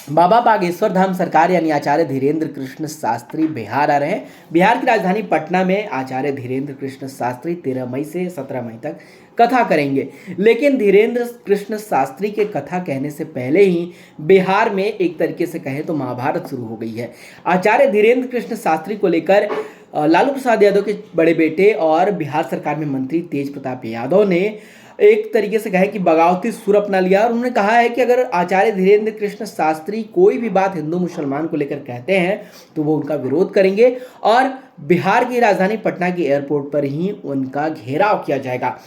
बाबा बागेश्वर धाम सरकार यानी आचार्य धीरेन्द्र कृष्ण शास्त्री बिहार आ रहे हैं। बिहार की राजधानी पटना में आचार्य धीरेन्द्र कृष्ण शास्त्री 13 मई से 17 मई तक कथा करेंगे। लेकिन धीरेन्द्र कृष्ण शास्त्री के कथा कहने से पहले ही बिहार में एक तरीके से कहें तो महाभारत शुरू हो गई है। आचार्य धीरेन्द्र कृष्ण शास्त्री को लेकर लालू प्रसाद यादव के बड़े बेटे और बिहार सरकार में मंत्री तेज प्रताप यादव ने एक तरीके से कहे कि बगावती सुर अपना लिया और उन्होंने कहा है कि अगर आचार्य धीरेन्द्र कृष्ण शास्त्री कोई भी बात हिंदू मुसलमान को लेकर कहते हैं तो वो उनका विरोध करेंगे और बिहार की राजधानी पटना के एयरपोर्ट पर ही उनका घेराव किया जाएगा।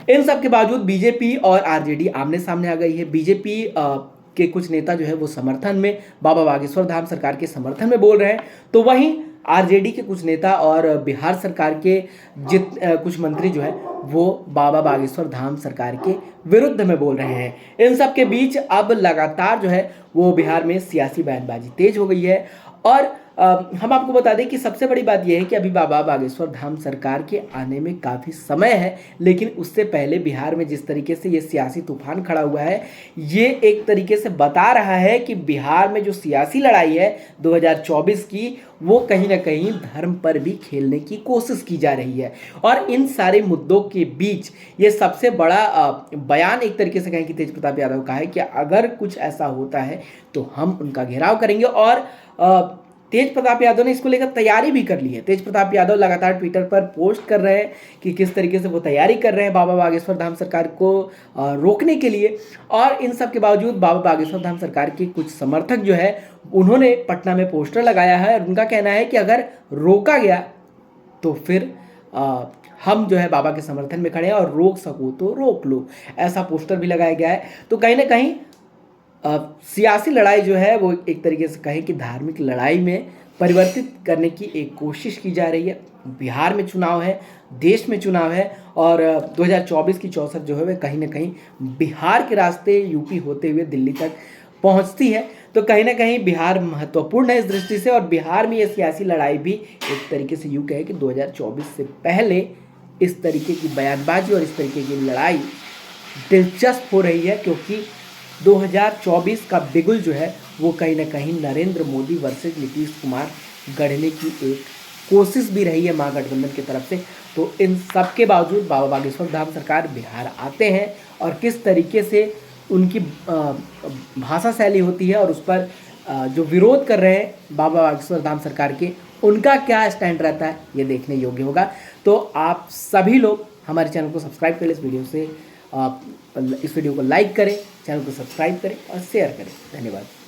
इन सब के बावजूद बीजेपी और आरजेडी आमने सामने आ गई है। बीजेपी के कुछ नेता जो है वो समर्थन में बाबा बागेश्वर धाम सरकार के समर्थन में बोल रहे हैं, तो वहीं आरजेडी के कुछ नेता और बिहार सरकार के कुछ मंत्री जो है वो बाबा बागेश्वर धाम सरकार के विरुद्ध में बोल रहे हैं। इन सब के बीच अब लगातार जो है वो बिहार में सियासी बयानबाजी तेज हो गई है और हम आपको बता दें कि सबसे बड़ी बात यह है कि अभी बाबा बागेश्वर धाम सरकार के आने में काफ़ी समय है, लेकिन उससे पहले बिहार में जिस तरीके से ये सियासी तूफान खड़ा हुआ है, ये एक तरीके से बता रहा है कि बिहार में जो सियासी लड़ाई है 2024 की, वो कहीं ना कहीं धर्म पर भी खेलने की कोशिश की जा रही है। और इन सारे मुद्दों के बीच ये सबसे बड़ा बयान एक तरीके से कहें कि तेज प्रताप यादव का है कि अगर कुछ ऐसा होता है तो हम उनका घेराव करेंगे। और तेज प्रताप यादव ने इसको लेकर तैयारी भी कर ली है। तेज प्रताप यादव लगातार ट्विटर पर पोस्ट कर रहे हैं कि किस तरीके से वो तैयारी कर रहे हैं बाबा बागेश्वर धाम सरकार को रोकने के लिए। और इन सब के बावजूद बाबा बागेश्वर धाम सरकार के कुछ समर्थक जो है उन्होंने पटना में पोस्टर लगाया है और उनका कहना है कि अगर रोका गया तो फिर हम जो है बाबा के समर्थन में खड़े हैं और रोक सको तो रोक लो, ऐसा पोस्टर भी लगाया गया है। तो कहीं ना कहीं सियासी लड़ाई जो है वो एक तरीके से कहें कि धार्मिक लड़ाई में परिवर्तित करने की एक कोशिश की जा रही है। बिहार में चुनाव है, देश में चुनाव है और 2024 की चौसत जो है वह कहीं ना कहीं बिहार के रास्ते यूपी होते हुए दिल्ली तक पहुंचती है। तो कहीं ना कहीं बिहार महत्वपूर्ण है इस दृष्टि से और बिहार में ये सियासी लड़ाई भी एक तरीके से यूँ कहे कि 2024 से पहले इस तरीके की बयानबाजी और इस तरीके की लड़ाई दिलचस्प हो रही है, क्योंकि 2024 का बिगुल जो है वो कहीं ना कहीं नरेंद्र मोदी वर्सेस नीतीश कुमार गढ़ने की एक कोशिश भी रही है महागठबंधन की तरफ से। तो इन सब के बावजूद बाबा बागेश्वर धाम सरकार बिहार आते हैं और किस तरीके से उनकी भाषा शैली होती है और उस पर जो विरोध कर रहे हैं बाबा बागेश्वर धाम सरकार के, उनका क्या स्टैंड रहता है ये देखने योग्य होगा। तो आप सभी लोग हमारे चैनल को सब्सक्राइब करें, इस वीडियो को लाइक करें, चैनल को सब्सक्राइब करें और शेयर करें। धन्यवाद।